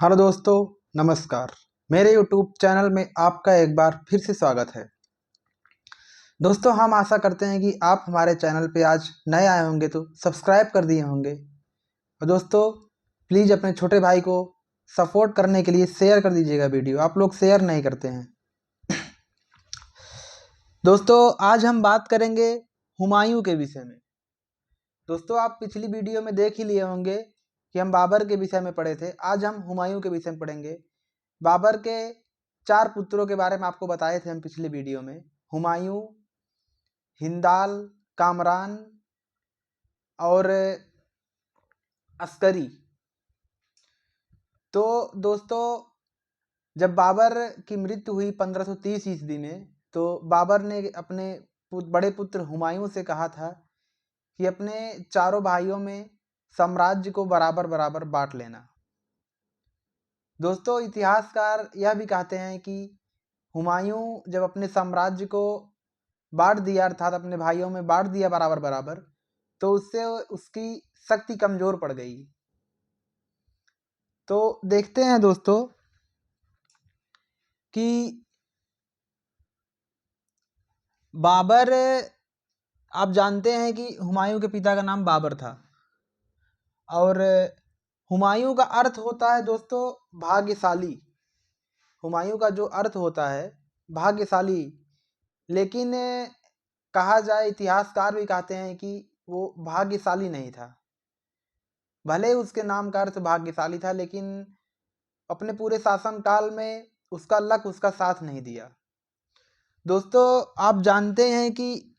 Hello दोस्तों, नमस्कार। मेरे YouTube चैनल में आपका एक बार फिर से स्वागत है। दोस्तों, हम आशा करते हैं कि आप हमारे चैनल पे आज नए आए होंगे तो सब्सक्राइब कर दिए होंगे। और दोस्तों, प्लीज़ अपने छोटे भाई को सपोर्ट करने के लिए शेयर कर दीजिएगा वीडियो। आप लोग शेयर नहीं करते हैं। दोस्तों, आज हम बात करेंगे हुमायूं के विषय में। दोस्तों, आप पिछली वीडियो में देख ही लिए होंगे कि हम बाबर के विषय में पढ़े थे। आज हम हुमायूं के विषय में पढ़ेंगे। बाबर के 4 पुत्रों के बारे में आपको बताए थे हम पिछली वीडियो में। हुमायूं, हिंदाल, कामरान और अस्करी। तो दोस्तों, जब बाबर की मृत्यु हुई 1530 ईस्वी में, तो बाबर ने अपने बड़े पुत्र हुमायूं से कहा था कि अपने चारों भाइयों में साम्राज्य को बराबर बराबर बांट लेना। दोस्तों, इतिहासकार यह भी कहते हैं कि हुमायूं जब अपने साम्राज्य को बांट दिया, अर्थात अपने भाइयों में बांट दिया बराबर बराबर, तो उससे उसकी शक्ति कमजोर पड़ गई। तो देखते हैं दोस्तों कि बाबर, आप जानते हैं कि हुमायूं के पिता का नाम बाबर था। और हुमायूं का अर्थ होता है दोस्तों भाग्यशाली। हुमायूं का जो अर्थ होता है भाग्यशाली। लेकिन कहा जाए, इतिहासकार भी कहते हैं कि वो भाग्यशाली नहीं था। भले ही उसके नाम का अर्थ भाग्यशाली था, लेकिन अपने पूरे शासन काल में उसका लक उसका साथ नहीं दिया। दोस्तों, आप जानते हैं कि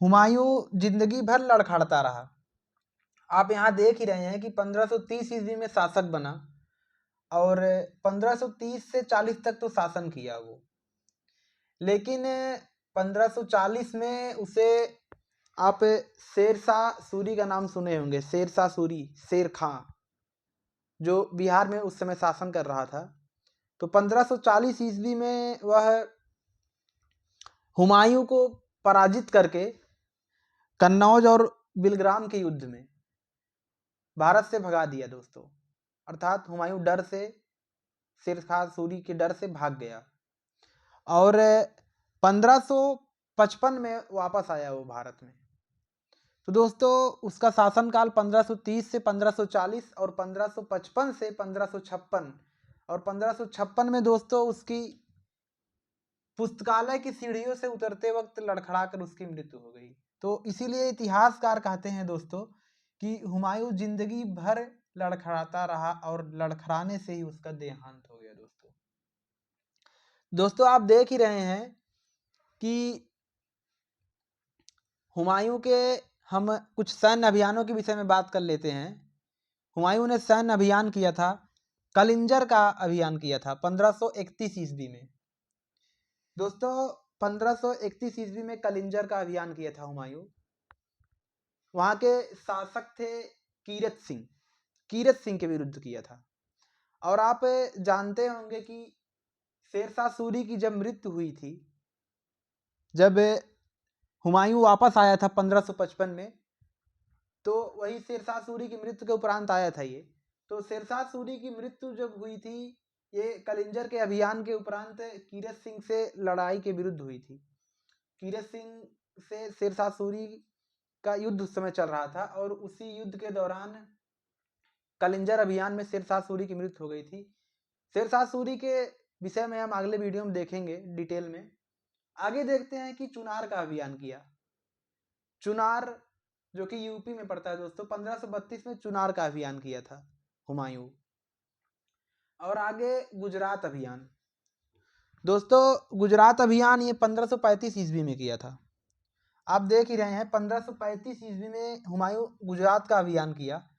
हुमायूं जिंदगी भर लड़खड़ता रहा। आप यहाँ देख ही रहे हैं कि 1530 ईस्वी में शासक बना और 1530 से 40 तक तो शासन किया वो। लेकिन 1540 में उसे, आप शेरशाह सूरी का नाम सुने होंगे। शेरशाह सूरी, शेर खां, जो बिहार में उस समय शासन कर रहा था। तो 1540 ईस्वी में वह हुमायूं को पराजित करके कन्नौज और बिलग्राम के युद्ध में भारत से भगा दिया दोस्तों। अर्थात हुमायूं डर से, शेरशाह सूरी के डर से भाग गया और 1555 में वापस आया वो भारत में। तो दोस्तों, उसका शासनकाल 1530 से 1540 और 1555 से 1556, और 1556 में दोस्तों उसकी पुस्तकालय की सीढ़ियों से उतरते वक्त लड़खड़ा कर उसकी मृत्यु हो गई। तो इसीलिए इतिहासकार कहते हैं दोस्तों कि हुमायूं जिंदगी भर लड़खड़ाता रहा और लड़खड़ाने से ही उसका देहांत हो गया। दोस्तों, आप देख ही रहे हैं कि हुमायूं के, हम कुछ सैन्य अभियानों के विषय में बात कर लेते हैं। हुमायूं ने सैन्य अभियान किया था, कलिंजर का अभियान किया था 1531 ईस्वी में। दोस्तों, 1531 ईस्वी में कलिंजर का अभियान किया था हुमायूं। वहां के शासक थे कीरत सिंह। कीरत सिंह के विरुद्ध किया था। और आप जानते होंगे कि शेरशाह सूरी की जब मृत्यु हुई थी, जब हुमायूं वापस आया था 1555 में, तो वही शेरशाह सूरी की मृत्यु के उपरांत आया था ये। तो शेरशाह सूरी की मृत्यु जब हुई थी, ये कलिंजर के अभियान के उपरांत कीरत सिंह से लड़ाई के विरुद्ध हुई थी। कीरत सिंह से शेरशाह सूरी का युद्ध उस समय चल रहा था और उसी युद्ध के दौरान कलिंजर अभियान में शेरशाह सूरी की मृत्यु हो गई थी। शेरशाह सूरी के विषय में हम अगले वीडियो में देखेंगे डिटेल में। आगे देखते हैं कि चुनार का अभियान किया। चुनार, जो कि यूपी में पड़ता है दोस्तों, 1532 में चुनार का अभियान किया था हुमायूं। और आगे गुजरात अभियान। दोस्तों, गुजरात अभियान ये 1535 ईस्वी में किया था। आप देख ही रहे हैं 1535 ईस्वी में हुमायूं गुजरात का अभियान किया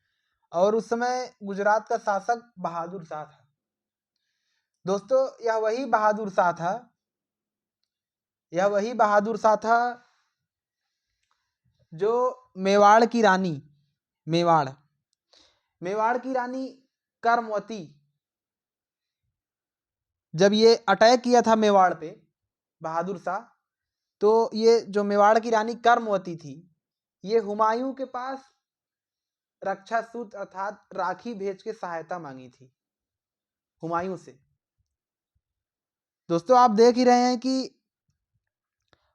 और उस समय गुजरात का शासक बहादुर शाह था। दोस्तों, यह वही बहादुर शाह था, जो मेवाड़ की रानी, मेवाड़ की रानी कर्मवती, जब ये अटैक किया था मेवाड़ पे बहादुर शाह, तो ये जो मेवाड़ की रानी कर्मवती थी, ये हुमायूं के पास रक्षा सूत्र अर्थात राखी भेज के सहायता मांगी थी हुमायूं से। दोस्तों आप देख ही रहे हैं कि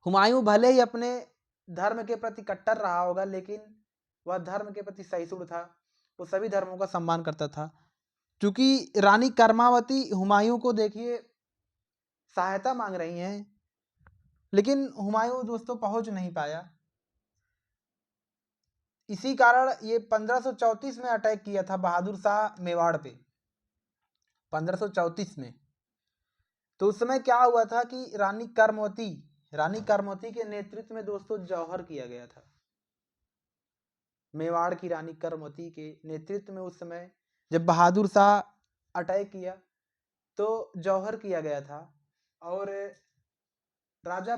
हुमायूं भले ही अपने धर्म के प्रति कट्टर रहा होगा, लेकिन वह धर्म के प्रति सहिष्णु था, वो सभी धर्मों का सम्मान करता था। क्योंकि रानी कर्मावती हुमायूं को देखिए सहायता मांग रही हैं, लेकिन हुमायूं दोस्तों पहुंच नहीं पाया। इसी कारण ये 1534 में अटैक किया था बहादुर शाह मेवाड़ पे, 1534 में। तो उस समय क्या हुआ था कि रानी कर्मवती के नेतृत्व में दोस्तों जौहर किया गया था। मेवाड़ की रानी कर्मवती के नेतृत्व में उस समय जब बहादुर शाह अटैक किया तो जौहर किया गया था। और राजा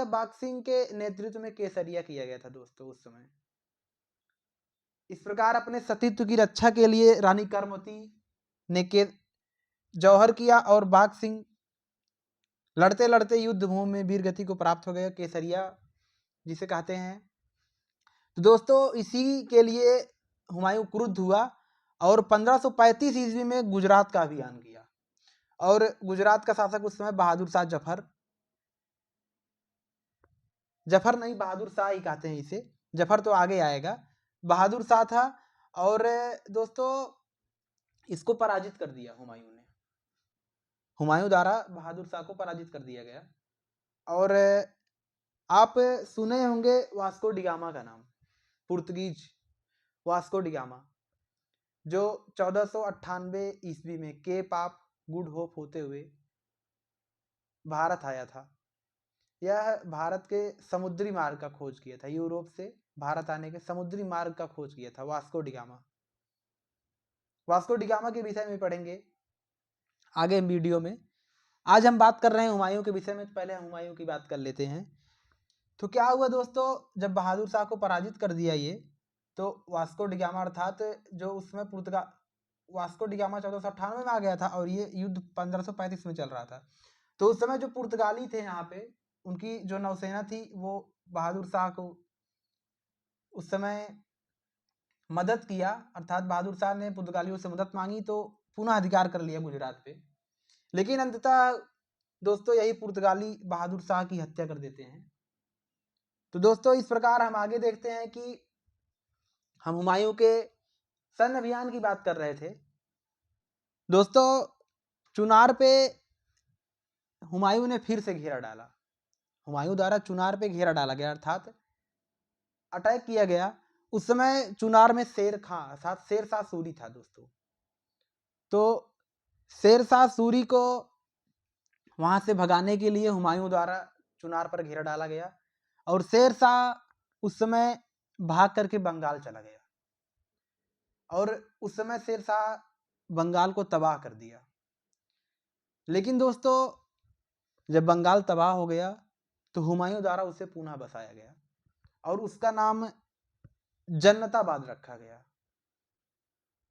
बाग सिंह के नेतृत्व में केसरिया किया गया था दोस्तों उस समय। इस प्रकार अपने सतीत्व की रक्षा के लिए रानी कर्मवती ने जौहर किया और बाग सिंह लड़ते लड़ते युद्ध भूमि में वीर गति को प्राप्त हो गया, केसरिया जिसे कहते हैं। तो दोस्तों इसी के लिए हुमायूं क्रुद्ध हुआ और 1535 ईस्वी में गुजरात का अभियान किया। और गुजरात का शासक उस समय बहादुर शाह जफर नहीं, बहादुर शाह ही कहते हैं इसे, जफर तो आगे आएगा, बहादुर शाह था। और दोस्तों इसको पराजित कर दिया हुमायूं द्वारा बहादुर शाह को पराजित कर दिया गया। और आप सुने होंगे वास्को डिगामा का नाम, पुर्तगीज वास्को डिगामा, जो 1498 ईस्वी में केप ऑफ गुड होप होते हुए भारत आया था। यह भारत के समुद्री मार्ग का खोज किया था, यूरोप से भारत आने के समुद्री मार्ग का खोज किया था वास्को डिगामा के विषय में पढ़ेंगे आगे वीडियो में। आज हम बात कर रहे हैं हुमायूं के विषय में, तो पहले हुमायूं की बात कर लेते हैं। तो क्या हुआ दोस्तों, जब बहादुर शाह को पराजित कर दिया ये, तो वास्को डिगामा अर्थात जो उसमें वास्को डिगामा 1498 में आ गया था और ये युद्ध 1535 में चल रहा था। तो उस समय जो पुर्तगाली थे यहाँ पे, उनकी जो नौसेना थी वो बहादुर शाह को उस समय मदद किया, अर्थात बहादुर शाह ने पुर्तगालियों से मदद मांगी तो पुनः अधिकार कर लिया गुजरात पे। लेकिन अंततः दोस्तों यही पुर्तगाली बहादुर शाह की हत्या कर देते हैं। तो दोस्तों इस प्रकार हम आगे देखते हैं कि हम हुमायूं के सैन्य अभियान की बात कर रहे थे। दोस्तों चुनार पे हुमायूं ने फिर से घेरा डाला, हुमायूं द्वारा चुनार पे घेरा डाला गया अर्थात अटैक किया गया। उस समय चुनार में शेर खां अर्थात शेरशाह सूरी था दोस्तों। तो शेरशाह सूरी को वहां से भगाने के लिए हुमायूं द्वारा चुनार पर घेरा डाला गया और शेरशाह उस समय भाग करके बंगाल चला गया और उस समय शेरशाह बंगाल को तबाह कर दिया। लेकिन दोस्तों जब बंगाल तबाह हो गया तो हुमायूं द्वारा उसे पुनः बसाया गया और उसका नाम जन्नताबाद रखा गया।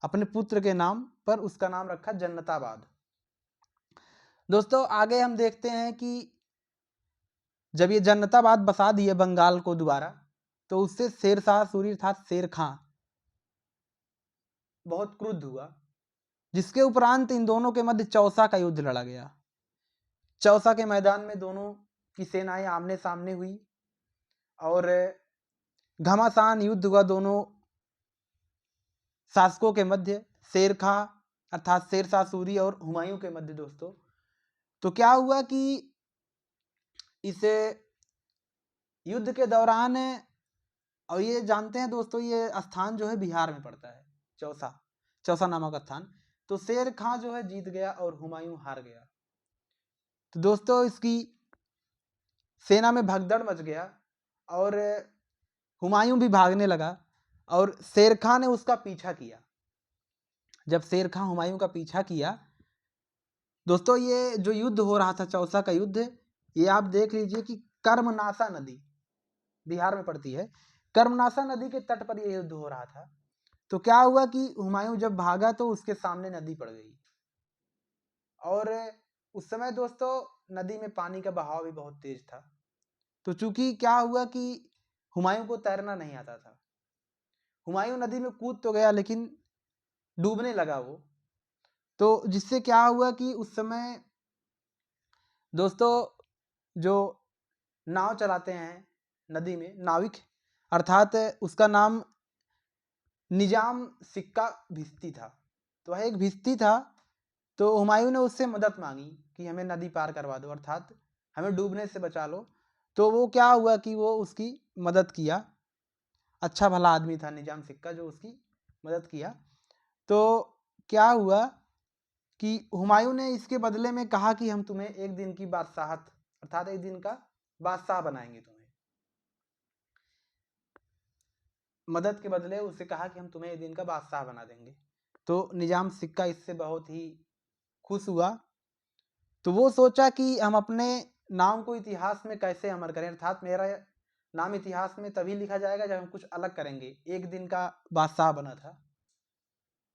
अपने पुत्र के नाम पर उसका नाम रखा जन्नताबाद। दोस्तों आगे हम देखते हैं कि जब ये जन्नताबाद बसा दिए बंगाल को दोबारा, तो उससे शेरशाह सूरी अर्थात शेर खां बहुत क्रुद्ध हुआ, जिसके उपरांत इन दोनों के मध्य चौसा का युद्ध लड़ा गया। चौसा के मैदान में दोनों की सेनाएं आमने सामने हुई और घमासान युद्ध हुआ दोनों शासकों के मध्य, शेर खां अर्थात शेरशाह सूरी और हुमायूं के मध्य दोस्तों। तो क्या हुआ कि इस युद्ध के दौरान, और ये जानते हैं दोस्तों ये स्थान जो है बिहार में पड़ता है, चौसा नामक स्थान। तो शेर खां जो है जीत गया और हुमायूं हार गया। तो दोस्तों इसकी सेना में भगदड़ मच गया और हुमायूं भी भागने लगा और शेर खां ने उसका पीछा किया। जब शेर खां हुमायूं का पीछा किया दोस्तों, ये जो युद्ध हो रहा था चौसा का युद्ध, ये आप देख लीजिए कि कर्मनाशा नदी बिहार में पड़ती है, कर्मनाशा नदी के तट पर यह युद्ध हो रहा था। तो क्या हुआ कि हुमायूं जब भागा तो उसके सामने नदी पड़ गई और उस समय दोस्तों नदी में पानी का बहाव भी बहुत तेज था। तो चूंकि क्या हुआ कि हुमायूं को तैरना नहीं आता था। हुमायूं नदी में कूद तो गया लेकिन डूबने लगा वो। तो जिससे क्या हुआ कि उस समय दोस्तों जो नाव चलाते हैं नदी में, नाविक, अर्थात उसका नाम निजाम सिक्का भिश्ती था। तो वह एक भिश्ती था। तो हुमायूं ने उससे मदद मांगी कि हमें नदी पार करवा दो, अर्थात हमें डूबने से बचा लो। तो वो क्या हुआ कि वो उसकी मदद किया। अच्छा भला आदमी था निजाम सिक्का जो उसकी मदद किया। तो क्या हुआ कि हुमायूं ने इसके बदले में कहा कि हम तुम्हें एक दिन की बादशाहत, अर्थात एक दिन का बादशाह बनाएंगे तुम्हें। मदद के बदले उससे कहा कि हम तुम्हें एक दिन का बादशाह बना देंगे। तो निजाम सिक्का इससे बहुत ही खुश हुआ। तो वो सोचा कि हम अपने नाम को इतिहास में कैसे अमर करें, अर्थात मेरा नाम इतिहास में तभी लिखा जाएगा जब हम कुछ अलग करेंगे। एक दिन का बादशाह बना था।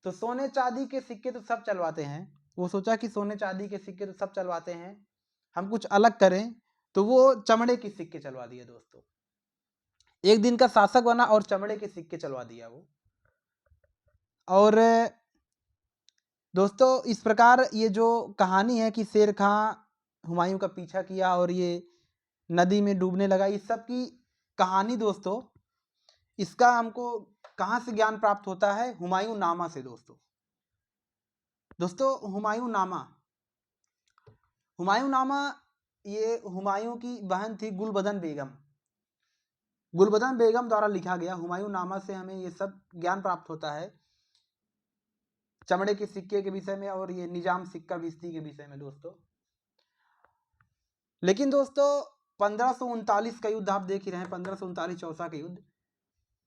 तो सोने चांदी के सिक्के तो सब चलवाते हैं, वो सोचा कि सोने चांदी के सिक्के तो सब चलवाते हैं, हम कुछ अलग करें। तो वो चमड़े के सिक्के चलवा दिए दोस्तों। एक दिन का शासक बना और चमड़े के सिक्के चलवा दिया वो। और दोस्तों इस प्रकार ये जो कहानी है कि शेर खां हुमायूं का पीछा किया और ये नदी में डूबने लगा, इस सब की कहानी दोस्तों, इसका हमको कहाँ से ज्ञान प्राप्त होता है? हुमायूं नामा से दोस्तों। हुमायूं नामा, हुमायूं नामा ये हुमायूं की बहन थी गुलबदन बेगम। गुलबदन बेगम द्वारा लिखा गया हुमायूं नामा से हमें ये सब ज्ञान प्राप्त होता है, चमड़े के सिक्के के विषय में और ये निजाम सिक्का भिश्ती के विषय में दोस्तों। लेकिन दोस्तों 1539 का युद्ध आप देख ही रहे हैं, 1539 चौसा का युद्ध।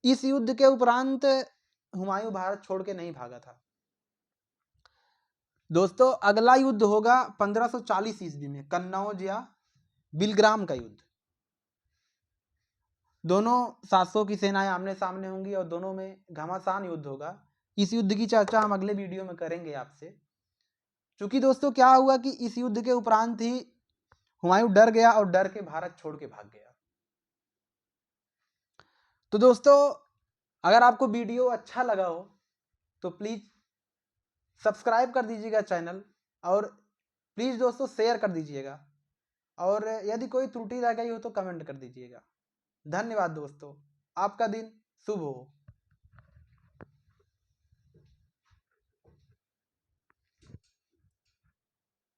इस युद्ध के उपरांत हुमायूं भारत छोड़ के नहीं भागा था दोस्तों। अगला युद्ध होगा 1540 ईस्वी में, कन्नौज या बिलग्राम का युद्ध। दोनों शासकों की सेनाएं आमने सामने होंगी और दोनों में घमासान युद्ध होगा। इस युद्ध की चर्चा हम अगले वीडियो में करेंगे आपसे। क्योंकि दोस्तों क्या हुआ कि इस युद्ध के उपरांत ही हुमायूं डर गया और डर के भारत छोड़ के भाग गया। तो दोस्तों अगर आपको वीडियो अच्छा लगा हो तो प्लीज सब्सक्राइब कर दीजिएगा चैनल, और प्लीज दोस्तों शेयर कर दीजिएगा, और यदि कोई त्रुटि रह गई हो तो कमेंट कर दीजिएगा। धन्यवाद दोस्तों, आपका दिन शुभ हो।